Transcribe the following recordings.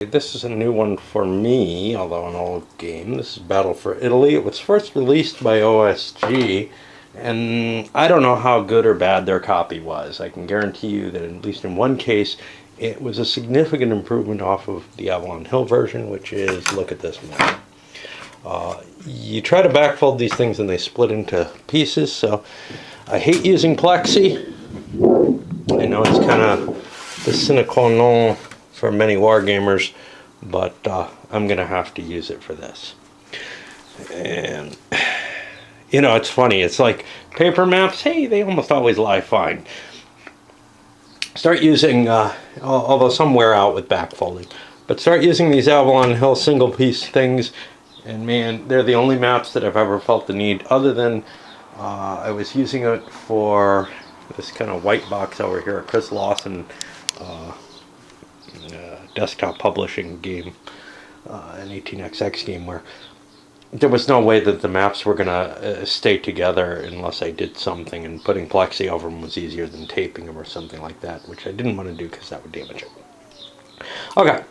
This is a new one for me, although an old game. This is Battle for Italy. It was first released by OSG, and I don't know how good or bad their copy was. I can guarantee you that at least in one case, it was a significant improvement off of the Avalon Hill version, which is, look at this map. You try to backfold these things and they split into pieces, so I hate using plexi. I know it's kind of the sine qua non for many wargamers, but I'm gonna have to use it for this. And you know, it's funny, it's like paper maps, hey, they almost always lie fine. Start using, although some wear out with backfolding, but start using these Avalon Hill single piece things, and man, they're the only maps that I've ever felt the need, other than I was using it for this kind of white box over here, Chris Lawson desktop publishing game, an 18xx game, where there was no way that the maps were gonna stay together unless I did something, and putting plexi over them was easier than taping them or something like that, which I didn't want to do because that would damage it. Okay,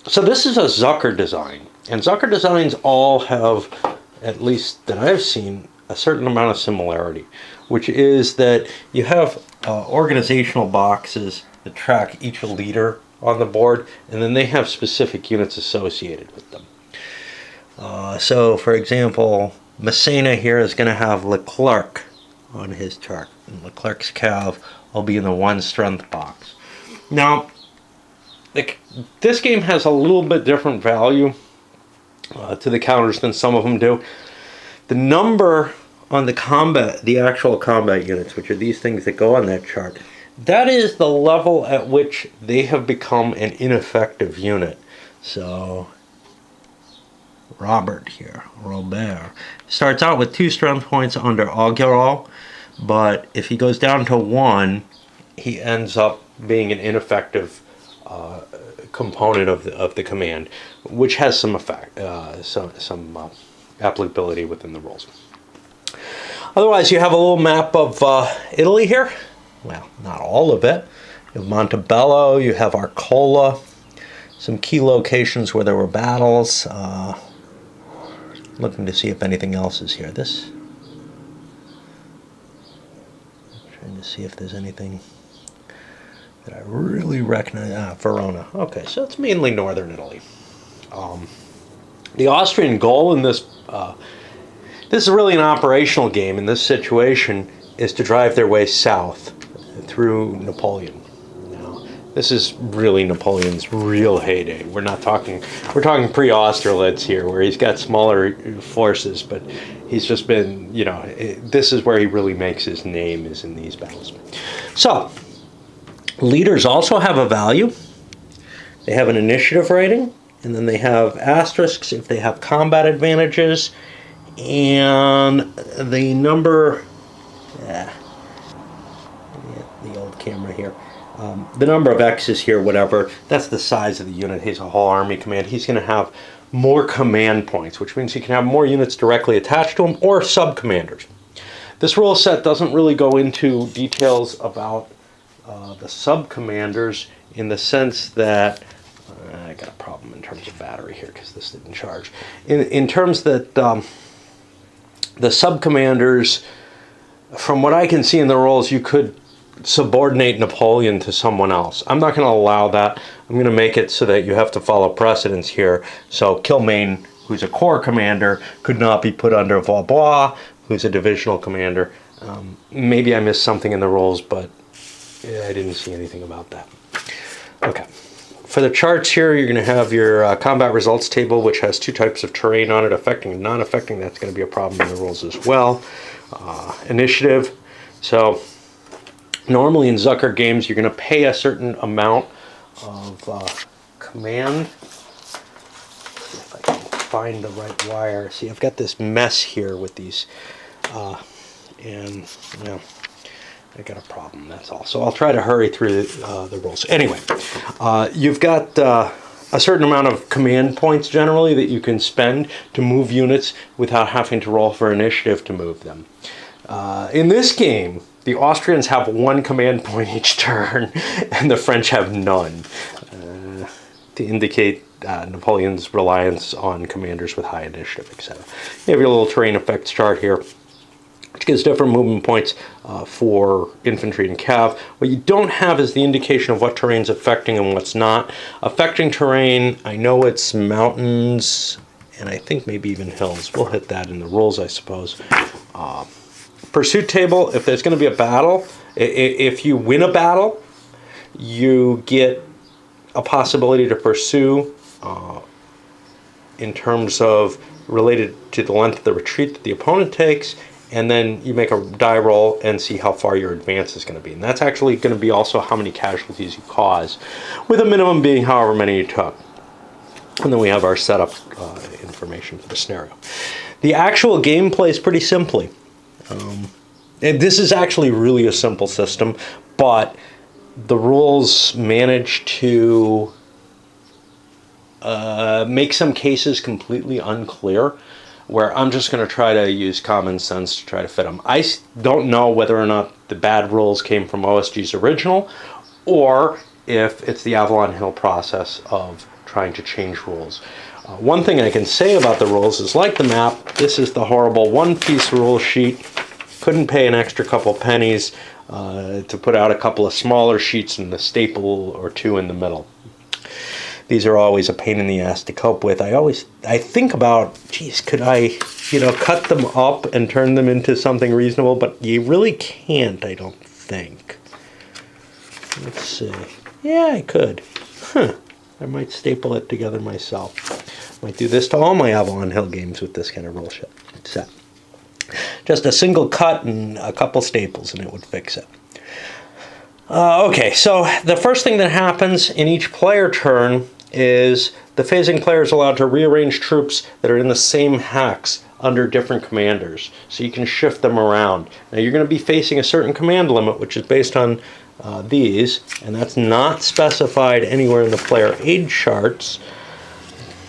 so this is a Zucker design, and Zucker designs all have, at least that I've seen, a certain amount of similarity, which is that you have organizational boxes that track each leader on the board, and then they have specific units associated with them. So, for example, Messina here is going to have Leclerc on his chart, and Leclerc's cav will be in the 1 strength box. Now, this game has a little bit different value to the counters than some of them do. The number on the actual combat units, which are these things that go on that chart, that is the level at which they have become an ineffective unit. So Robert starts out with 2 strength points under Augural, but if he goes down to 1, he ends up being an ineffective component of the command, which has some effect, some applicability within the rules. Otherwise, you have a little map of Italy here. Well, not all of it. You have Montebello, you have Arcola, some key locations where there were battles. Looking to see if anything else is here. Trying to see if there's anything that I really recognize. Verona. Okay, so it's mainly northern Italy. The Austrian goal in this is really an operational game in this situation, is to drive their way south through Napoleon. Now, this is really Napoleon's real heyday. We're talking pre-Austerlitz here, where he's got smaller forces, but he's just been, you know, this is where he really makes his name, is in these battles. So, leaders also have a value. They have an initiative rating, and then they have asterisks if they have combat advantages, and the number, the old camera here, the number of X's here, whatever, that's the size of the unit. He's a whole army command. He's going to have more command points, which means he can have more units directly attached to him, or sub-commanders. This rule set doesn't really go into details about the sub-commanders, in the sense that I got a problem in terms of battery here because this didn't charge. In terms that the sub-commanders, from what I can see in the rules, you could subordinate Napoleon to someone else. I'm not going to allow that. I'm going to make it so that you have to follow precedence here. So Kilmaine, who's a corps commander, could not be put under Vaubois, who's a divisional commander. Maybe I missed something in the rules, but I didn't see anything about that. Okay. For the charts here, you're going to have your combat results table, which has 2 types of terrain on it, affecting and non-affecting. That's going to be a problem in the rules as well. Initiative. So normally in Zucker games, you're going to pay a certain amount of command. See if I can find the right wire. See, I've got this mess here with these, and you know, I got a problem, that's all. So I'll try to hurry through the rules. Anyway, you've got a certain amount of command points generally that you can spend to move units without having to roll for initiative to move them. In this game, the Austrians have 1 command point each turn, and the French have none. to indicate Napoleon's reliance on commanders with high initiative, etc. You have your little terrain effects chart here, which gives different movement points for infantry and cav. What you don't have is the indication of what terrain's affecting and what's not. Affecting terrain, I know it's mountains, and I think maybe even hills. We'll hit that in the rules, I suppose. Pursuit table, if there's going to be a battle, if you win a battle, you get a possibility to pursue in terms of related to the length of the retreat that the opponent takes, and then you make a die roll and see how far your advance is going to be. And that's actually going to be also how many casualties you cause, with a minimum being however many you took. And then we have our setup information for the scenario. The actual game plays pretty simply. And this is actually really a simple system, but the rules manage to make some cases completely unclear, where I'm just going to try to use common sense to try to fit them. I don't know whether or not the bad rules came from OSG's original, or if it's the Avalon Hill process of trying to change rules. One thing I can say about the rules is, like the map, this is the horrible one-piece rule sheet. Couldn't pay an extra couple pennies to put out a couple of smaller sheets and a staple or two in the middle. These are always a pain in the ass to cope with. I think about, geez, could I, cut them up and turn them into something reasonable? But you really can't, I don't think. Let's see. Yeah, I could. I might staple it together myself. Might do this to all my Avalon Hill games with this kind of rule set. Just a single cut and a couple staples and it would fix it. Okay, so the first thing that happens in each player turn is the phasing player is allowed to rearrange troops that are in the same hex under different commanders. So you can shift them around. Now you're going to be facing a certain command limit, which is based on these, and that's not specified anywhere in the player aid charts,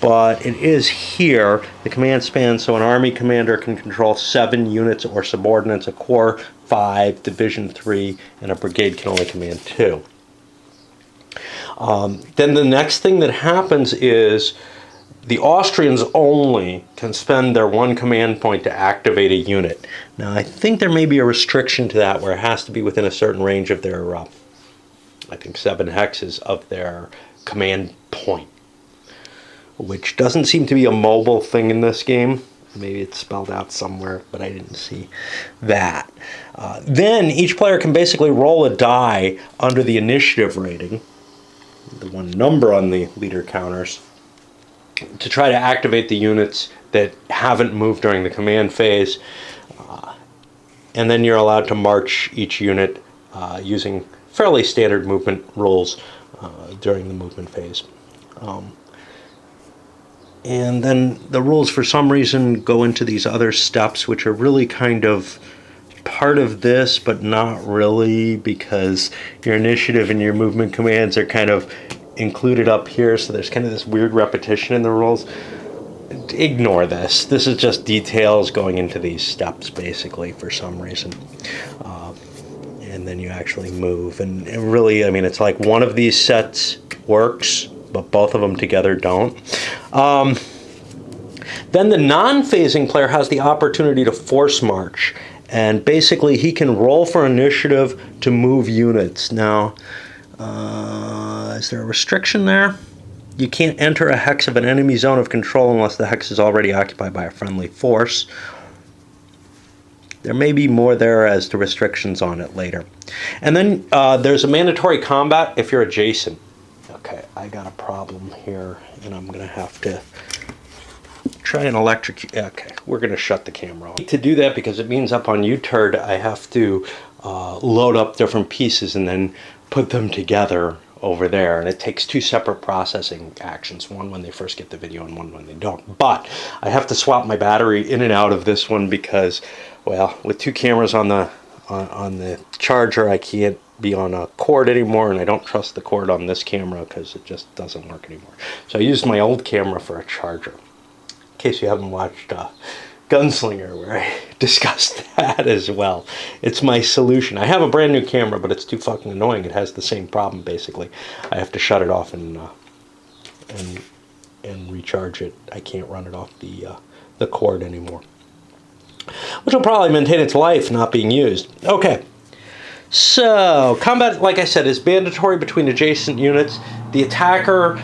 but it is here. The command span, so an army commander can control 7 units or subordinates, a corps 5, division 3, and a brigade can only command 2. Then the next thing that happens is the Austrians only can spend their 1 command point to activate a unit. Now I think there may be a restriction to that where it has to be within a certain range of their, I think 7 hexes of their command point, which doesn't seem to be a mobile thing in this game. Maybe it's spelled out somewhere, but I didn't see that. Then each player can basically roll a die under the initiative rating, the 1 number on the leader counters, to try to activate the units that haven't moved during the command phase. And then you're allowed to march each unit using fairly standard movement rules during the movement phase. And then the rules, for some reason, go into these other steps, which are really kind of part of this, but not really, because your initiative and your movement commands are kind of included up here, so there's kind of this weird repetition in the rules. Ignore this. This is just details going into these steps, basically, for some reason. And then you actually move. And really, I mean, it's like one of these sets works, but both of them together don't. Then the non-phasing player has the opportunity to force march, and basically he can roll for initiative to move units. Now, is there a restriction there? You can't enter a hex of an enemy zone of control unless the hex is already occupied by a friendly force. There may be more there as to restrictions on it later. And then there's a mandatory combat if you're adjacent. Okay, I got a problem here, and I'm going to have to try and electrocute. Okay, we're going to shut the camera off. To do that, because it means up on UTurd, I have to load up different pieces and then put them together over there. And it takes 2 separate processing actions, one when they first get the video and one when they don't. But I have to swap my battery in and out of this one because, well, with 2 cameras on the charger, I can't be on a cord anymore, and I don't trust the cord on this camera because it just doesn't work anymore. So I used my old camera for a charger. In case you haven't watched Gunslinger, where I discussed that as well. It's my solution. I have a brand new camera, but it's too fucking annoying. It has the same problem, basically. I have to shut it off and and recharge it. I can't run it off the cord anymore, which will probably maintain its life not being used. Okay. So, combat, like I said, is mandatory between adjacent units. The attacker,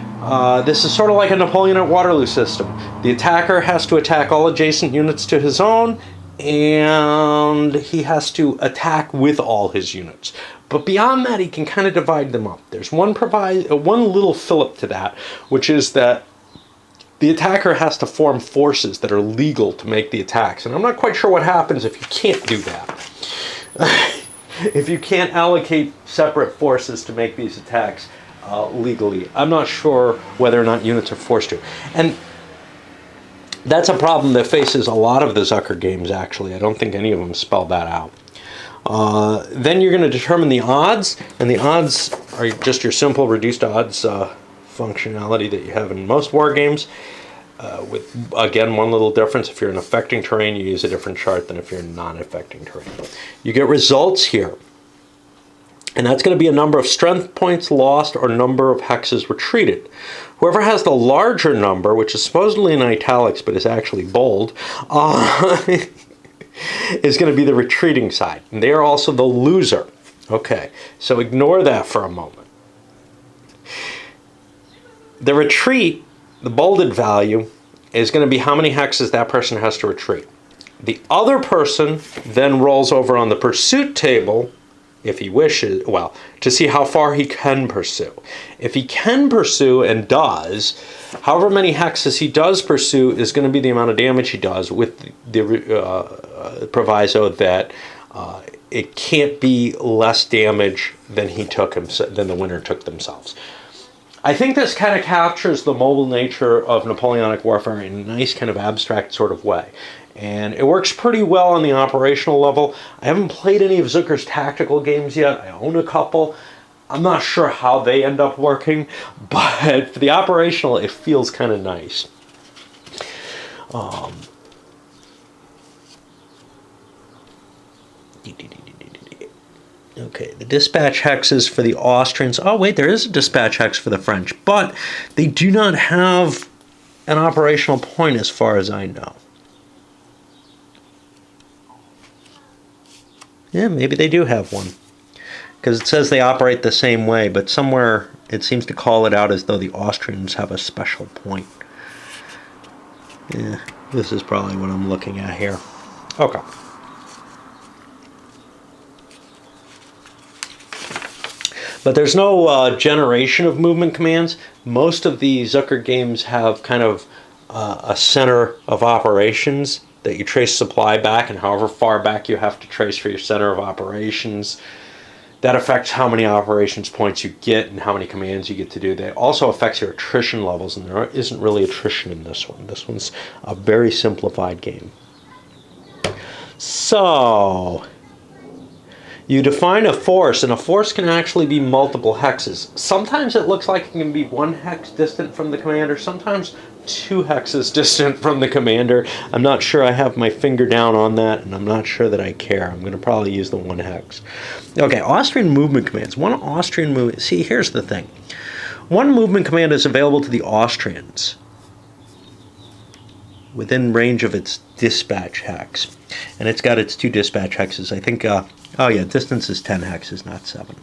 this is sort of like a Napoleon at Waterloo system. The attacker has to attack all adjacent units to his own, and he has to attack with all his units. But beyond that, he can kind of divide them up. There's one little fillip to that, which is that the attacker has to form forces that are legal to make the attacks. And I'm not quite sure what happens if you can't do that. If you can't allocate separate forces to make these attacks legally, I'm not sure whether or not units are forced to. And that's a problem that faces a lot of the Zucker games, actually. I don't think any of them spell that out. Then you're going to determine the odds, and the odds are just your simple reduced odds functionality that you have in most war games. With, again, one little difference. If you're in affecting terrain, you use a different chart than if you're in non-affecting terrain. You get results here. And that's going to be a number of strength points lost or number of hexes retreated. Whoever has the larger number, which is supposedly in italics but is actually bold, is going to be the retreating side. And they are also the loser. Okay, so ignore that for a moment. The retreat, the bolded value, is going to be how many hexes that person has to retreat. The other person then rolls over on the pursuit table, if he wishes, well, to see how far he can pursue. If he can pursue and does, however many hexes he does pursue is going to be the amount of damage he does, with the proviso that it can't be less damage than he took than the winner took themselves. I think this kind of captures the mobile nature of Napoleonic warfare in a nice kind of abstract sort of way. And it works pretty well on the operational level. I haven't played any of Zucker's tactical games yet. I own a couple. I'm not sure how they end up working, but for the operational, it feels kind of nice. Okay, the dispatch hexes for the Austrians. Oh, wait, there is a dispatch hex for the French, but they do not have an operational point as far as I know. Yeah, maybe they do have one, because it says they operate the same way, but somewhere it seems to call it out as though the Austrians have a special point. Yeah, this is probably what I'm looking at here. Okay. But there's no generation of movement commands. Most of the Zucker games have kind of a center of operations that you trace supply back, and however far back you have to trace for your center of operations, that affects how many operations points you get and how many commands you get to do. That also affects your attrition levels, and there isn't really attrition in this one. This one's a very simplified game. So you define a force, and a force can actually be multiple hexes. Sometimes it looks like it can be one hex distant from the commander, sometimes 2 hexes distant from the commander. I'm not sure I have my finger down on that, and I'm not sure that I care. I'm going to probably use the 1 hex. Okay, Austrian movement commands. One Austrian movement. See, here's the thing. One movement command is available to the Austrians within range of its dispatch hex. And it's got its 2 dispatch hexes. I think, oh yeah, distance is 10 hexes, not 7.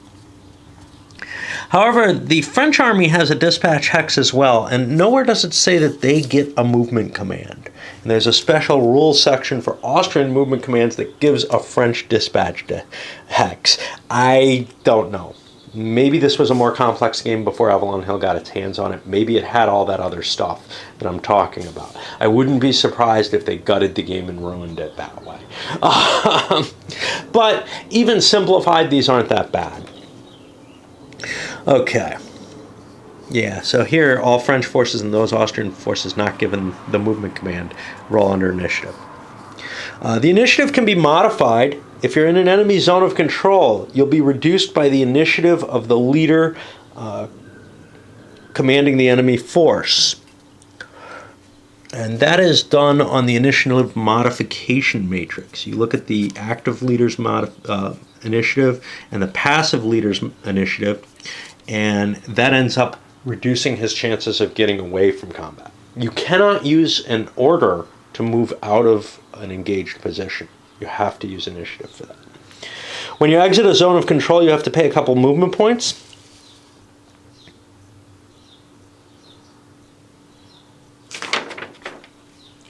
However, the French army has a dispatch hex as well, and nowhere does it say that they get a movement command. And there's a special rules section for Austrian movement commands that gives a French dispatch hex. I don't know. Maybe this was a more complex game before Avalon Hill got its hands on it. Maybe it had all that other stuff that I'm talking about. I wouldn't be surprised if they gutted the game and ruined it that way. But even simplified, these aren't that bad. Okay. Yeah, so here all French forces and those Austrian forces not given the movement command roll under initiative. The initiative can be modified. If you're in an enemy zone of control, you'll be reduced by the initiative of the leader commanding the enemy force. And that is done on the initiative modification matrix. You look at the active leader's initiative and the passive leader's initiative, and that ends up reducing his chances of getting away from combat. You cannot use an order to move out of an engaged position. You have to use initiative for that. When you exit a zone of control, you have to pay a couple movement points.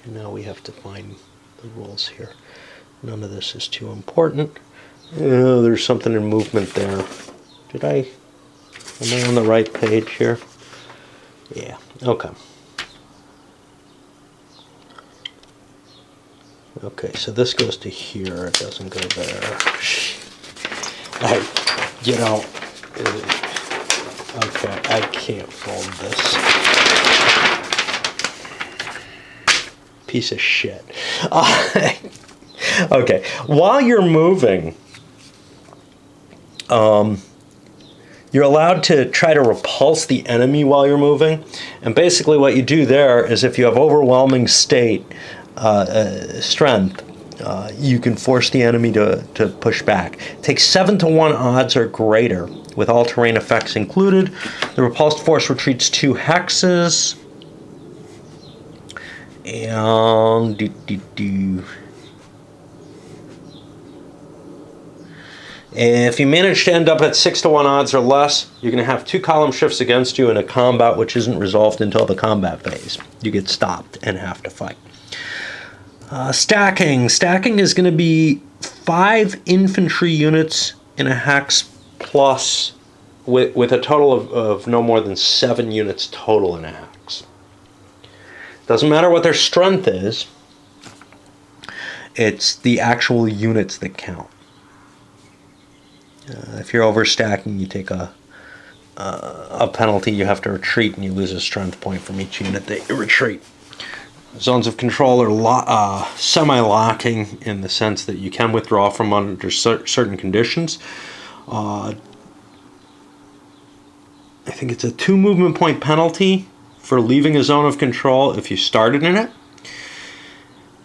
And now we have to find the rules here. None of this is too important. Oh, there's something in movement there. Am I on the right page here? Yeah, okay. Okay, so this goes to here, it doesn't go there. Okay, I can't fold this. Piece of shit. Okay, while you're moving, you're allowed to try to repulse the enemy while you're moving. And basically what you do there is if you have overwhelming strength, you can force the enemy to push back. It takes 7-to-1 odds or greater, with all terrain effects included. The repulsed force retreats 2 hexes. And if you manage to end up at 6-to-1 odds or less, you're going to have 2 column shifts against you in a combat which isn't resolved until the combat phase. You get stopped and have to fight. Stacking. Stacking is going to be 5 infantry units in a hex plus with a total of no more than 7 units total in a hex. Doesn't matter what their strength is, it's the actual units that count. If you're overstacking, you take a penalty, you have to retreat, and you lose a strength point from each unit that you retreat. Zones of control are semi-locking in the sense that you can withdraw from under certain conditions. I think it's a 2 movement point penalty for leaving a zone of control if you started in it.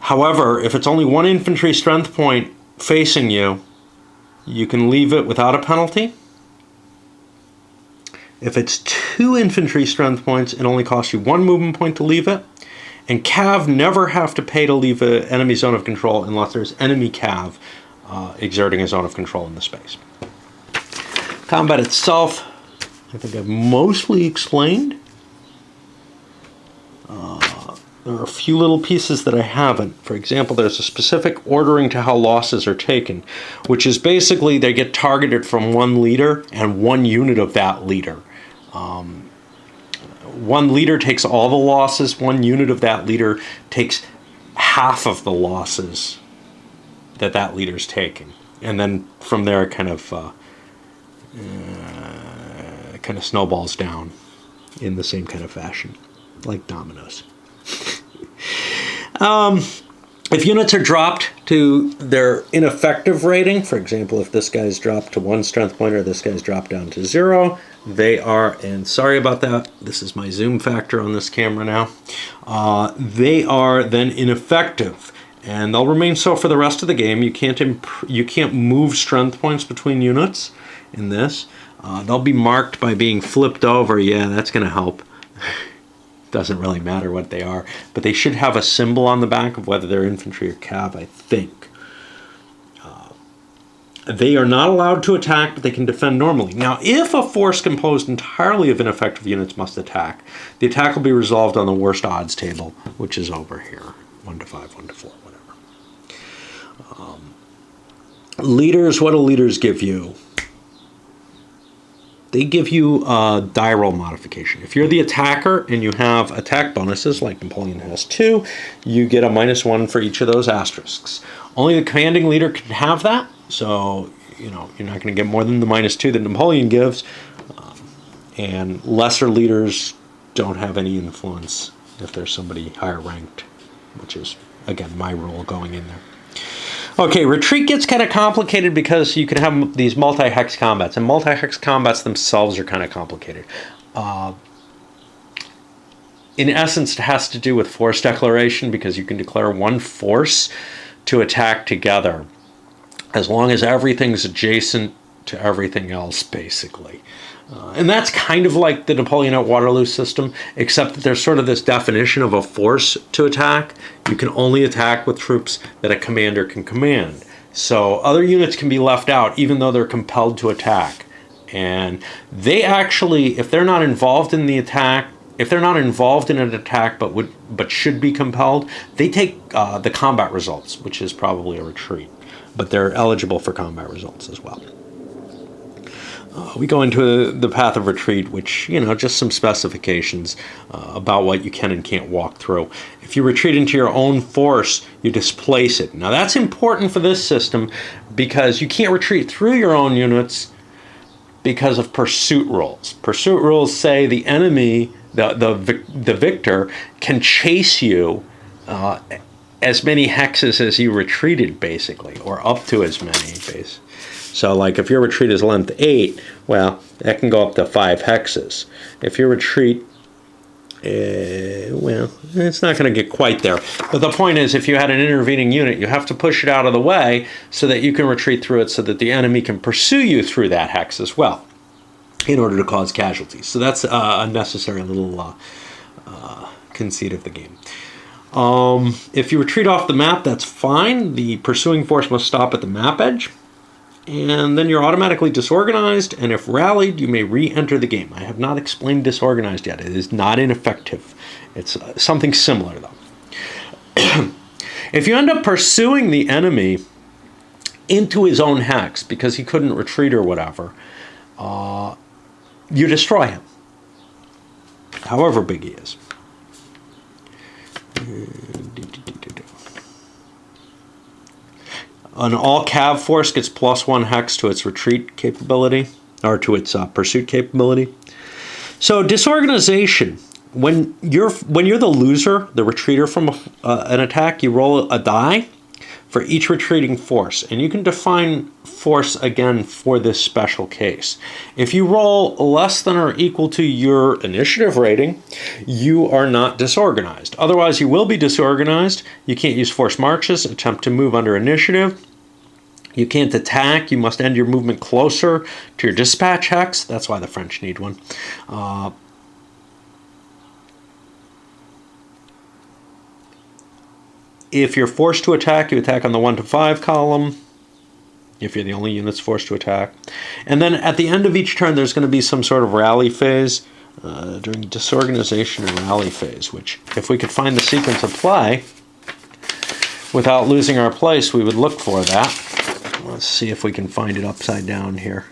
However, if it's only 1 infantry strength point facing you, you can leave it without a penalty. If it's 2 infantry strength points, it only costs you 1 movement point to leave it. And cav never have to pay to leave an enemy zone of control unless there's enemy cav exerting a zone of control in the space. Combat itself, I think I've mostly explained. There are a few little pieces that I haven't. For example, there's a specific ordering to how losses are taken, which is basically they get targeted from 1 leader and 1 unit of that leader. 1 leader takes all the losses, 1 unit of that leader takes half of the losses that leader's taking. And then from there it kind of snowballs down in the same kind of fashion, like dominoes. If units are dropped to their ineffective rating, for example, if this guy's dropped to 1 strength point or this guy's dropped down to 0, they are, and sorry about that, this is my zoom factor on this camera now, they are then ineffective, and they'll remain so for the rest of the game. You can't move strength points between units in this. They'll be marked by being flipped over. Yeah, that's going to help. Doesn't really matter what they are, but they should have a symbol on the back of whether they're infantry or cav, I think. They are not allowed to attack, but they can defend normally. Now, if a force composed entirely of ineffective units must attack, the attack will be resolved on the worst odds table, which is over here. 1 to 5, 1 to 4, whatever. Leaders, what do leaders give you? They give you a die roll modification. If you're the attacker and you have attack bonuses, like Napoleon has 2, you get a -1 for each of those asterisks. Only the commanding leader can have that, so you're not going to get more than the -2 that Napoleon gives. And lesser leaders don't have any influence if there's somebody higher ranked, which is, again, my rule going in there. Okay, retreat gets kind of complicated because you can have these multi-hex combats, and multi-hex combats themselves are kind of complicated. In essence, it has to do with force declaration, because you can declare 1 force to attack together as long as everything's adjacent to everything else, basically. And that's kind of like the Napoleon at Waterloo system, except that there's sort of this definition of a force to attack. You can only attack with troops that a commander can command. So other units can be left out, even though they're compelled to attack. And they actually, if they're not involved in the attack, if they're not involved in an attack but should be compelled, they take the combat results, which is probably a retreat. But they're eligible for combat results as well. We go into the path of retreat, which, just some specifications about what you can and can't walk through. If you retreat into your own force, you displace it. Now, that's important for this system because you can't retreat through your own units because of pursuit rules. Pursuit rules say the enemy, the victor, can chase you as many hexes as you retreated, basically, or up to as many, basically. So, like, if your retreat is length 8, well, that can go up to 5 hexes. If your retreat, well, it's not going to get quite there. But the point is, if you had an intervening unit, you have to push it out of the way so that you can retreat through it so that the enemy can pursue you through that hex as well in order to cause casualties. So that's a necessary little conceit of the game. If you retreat off the map, that's fine. The pursuing force must stop at the map edge. And then you're automatically disorganized, and if rallied, you may re-enter the game. I have not explained disorganized yet. It is not ineffective. It's something similar, though. If you end up pursuing the enemy into his own hex because he couldn't retreat or whatever, you destroy him, however big he is. An all-cav force gets +1 hex to its retreat capability, or to its pursuit capability. So disorganization, when you're the loser, the retreater from an attack, you roll a die for each retreating force, and you can define force again for this special case. If you roll less than or equal to your initiative rating, you are not disorganized. Otherwise, you will be disorganized. You can't use force marches, attempt to move under initiative. You can't attack. You must end your movement closer to your dispatch hex. That's why the French need one. If you're forced to attack, you attack on the 1 to 5 column, if you're the only units forced to attack. And then at the end of each turn, there's going to be some sort of rally phase during disorganization and rally phase, which, if we could find the sequence of play without losing our place, we would look for that. Let's see if we can find it upside down here.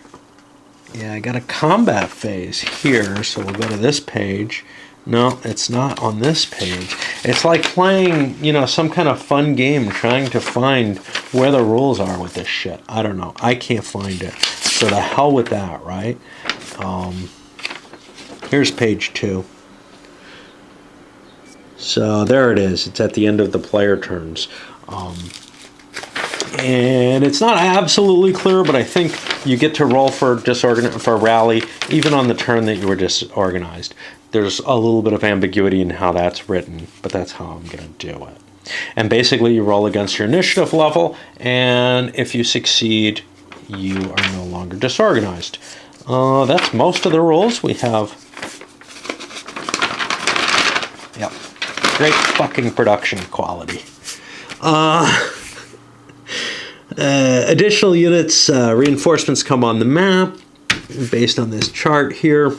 Yeah, I got a combat phase here, so we'll go to this page. No, it's not on this page. It's like playing, some kind of fun game trying to find where the rules are with this shit. I don't know. I can't find it. So the hell with that, right? Here's page 2. So there it is. It's at the end of the player turns. And it's not absolutely clear, but I think you get to roll for rally even on the turn that you were disorganized. There's a little bit of ambiguity in how that's written, but that's how I'm going to do it. And basically you roll against your initiative level, and if you succeed, you are no longer disorganized. That's most of the rules. We have... Yep. Great fucking production quality. Additional units, reinforcements come on the map based on this chart here,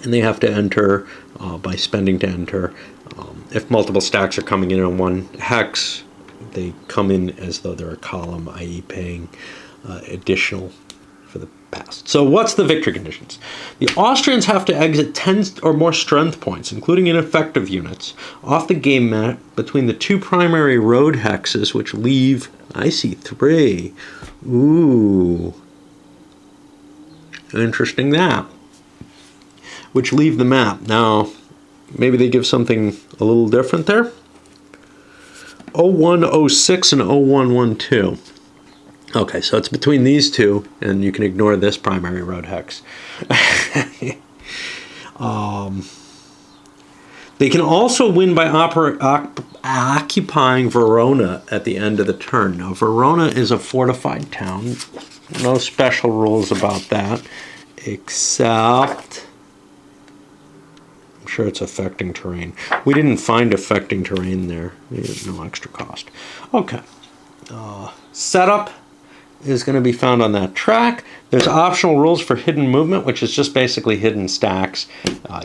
and they have to enter by spending to enter. If multiple stacks are coming in on one hex, they come in as though they're a column, i.e. paying additional for the past. So what's the victory conditions? The Austrians have to exit 10 or more strength points, including ineffective units, off the game map between the 2 primary road hexes, which leave... I see 3. Ooh. Interesting that. Which leave the map. Now, maybe they give something a little different there. 0106 and 0112. Okay, so it's between these two, and you can ignore this primary road hex. They can also win by occupying Verona at the end of the turn. Now, Verona is a fortified town. No special rules about that, except I'm sure it's affecting terrain. We didn't find affecting terrain there. No extra cost. Okay. Setup is going to be found on that track. There's optional rules for hidden movement, which is just basically hidden stacks.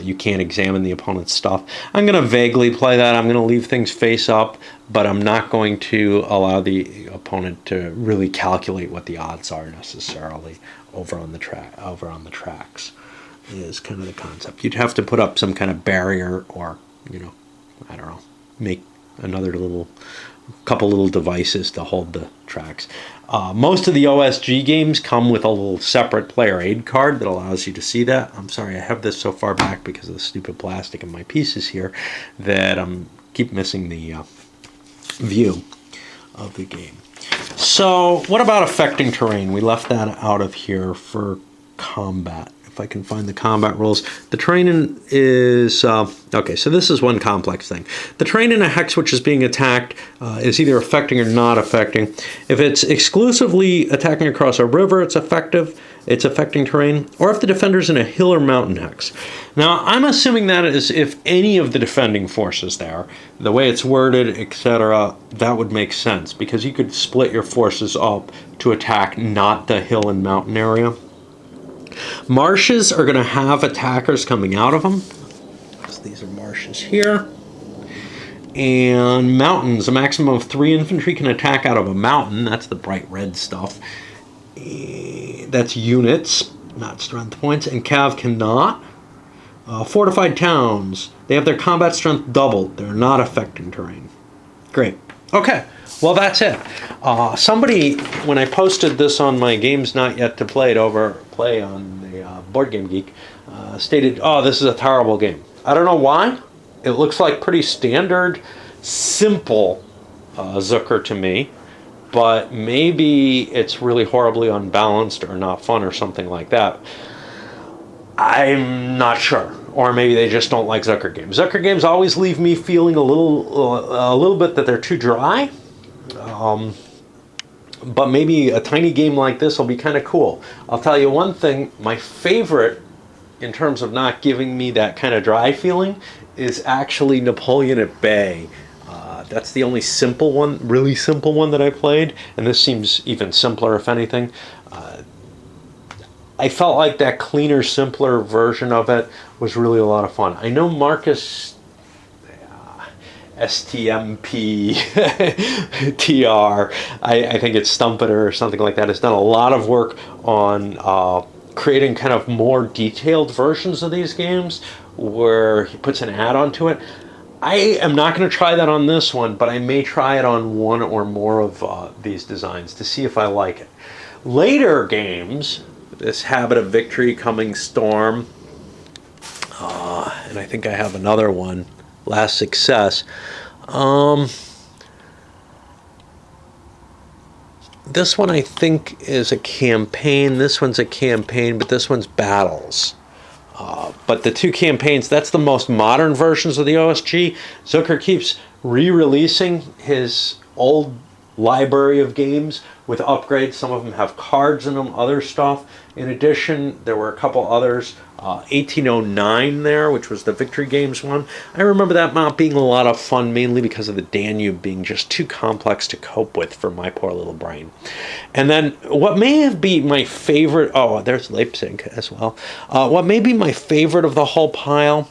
You can't examine the opponent's stuff. I'm going to vaguely play that. I'm going to leave things face up, but I'm not going to allow the opponent to really calculate what the odds are necessarily over on the tracks. Is kind of the concept. You'd have to put up some kind of barrier, or I don't know, make another couple little devices to hold the tracks. Most of the OSG games come with a little separate player aid card that allows you to see that. I'm sorry I have this so far back because of the stupid plastic in my pieces here that I'm keep missing the view of the game. So what about affecting terrain? We left that out of here for combat. If I can find the combat rules. The terrain is, okay, so this is one complex thing. The terrain in a hex which is being attacked is either affecting or not affecting. If it's exclusively attacking across a river, it's affecting terrain, or if the defender's in a hill or mountain hex. Now, I'm assuming that is if any of the defending forces there, the way it's worded, etc., that would make sense, because you could split your forces up to attack not the hill and mountain area. Marshes are going to have attackers coming out of them. So these are marshes here. And mountains, a maximum of 3 infantry can attack out of a mountain. That's the bright red stuff. That's units, not strength points. And Cav cannot. Fortified towns, they have their combat strength doubled. They're not affecting terrain. Great. Okay. Well, that's it. Somebody, when I posted this on my Games Not Yet to Play on the Board Game Geek, stated, "Oh, this is a terrible game." I don't know why. It looks like pretty standard, simple Zucker to me, but maybe it's really horribly unbalanced or not fun or something like that. I'm not sure. Or maybe they just don't like Zucker games. Zucker games always leave me feeling a little bit that they're too dry. But maybe a tiny game like this will be kind of cool. I'll tell you one thing, my favorite in terms of not giving me that kind of dry feeling is actually Napoleon at Bay. That's the only simple one, really simple one that I played, and this seems even simpler if anything. I felt like that cleaner, simpler version of it was really a lot of fun. I know Marcus STMP TR, I think it's Stumpeter or something like that, has done a lot of work on creating kind of more detailed versions of these games where he puts an add-on to it. I am not going to try that on this one, but I may try it on one or more of these designs to see if I like it. Later games, this Habit of Victory, Coming Storm, and I think I have another one, Last Success. This one I think is a campaign. This one's a campaign, but this one's battles. But the two campaigns, that's the most modern versions of the OSG. Zucker keeps re-releasing his old library of games with upgrades. Some of them have cards in them, other stuff. In addition, there were a couple others. 1809 there, which was the Victory Games one. I remember that not being a lot of fun, mainly because of the Danube being just too complex to cope with for my poor little brain. And then what may have been my favorite, oh, there's Leipzig as well. What may be my favorite of the whole pile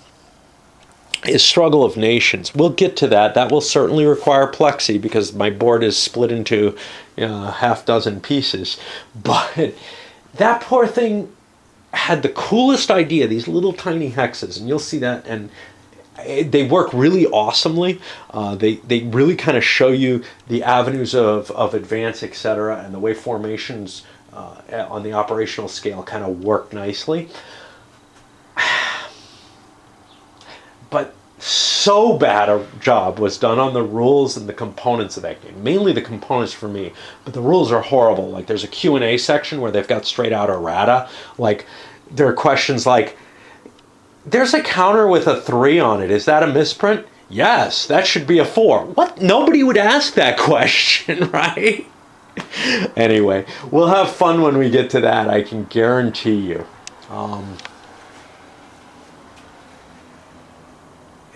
is Struggle of Nations. We'll get to that. That will certainly require plexi because my board is split into half dozen pieces. But that poor thing had the coolest idea, these little tiny hexes, and you'll see that, and they work really awesomely. They really kind of show you the avenues of advance, etc., and the way formations on the operational scale kind of work nicely. But so bad a job was done on the rules and the components of that game. Mainly the components for me, but the rules are horrible. Like there's a Q&A section where they've got straight out errata. Like there are questions like, there's a counter with a 3 on it. Is that a misprint? Yes, that should be a 4. What? Nobody would ask that question, right? Anyway, we'll have fun when we get to that, I can guarantee you.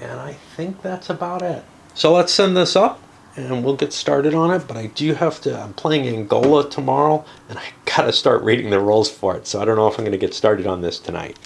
And I think that's about it. So let's send this up and we'll get started on it. But I do have to, I'm playing Angola tomorrow and I gotta start reading the rules for it. So I don't know if I'm gonna get started on this tonight.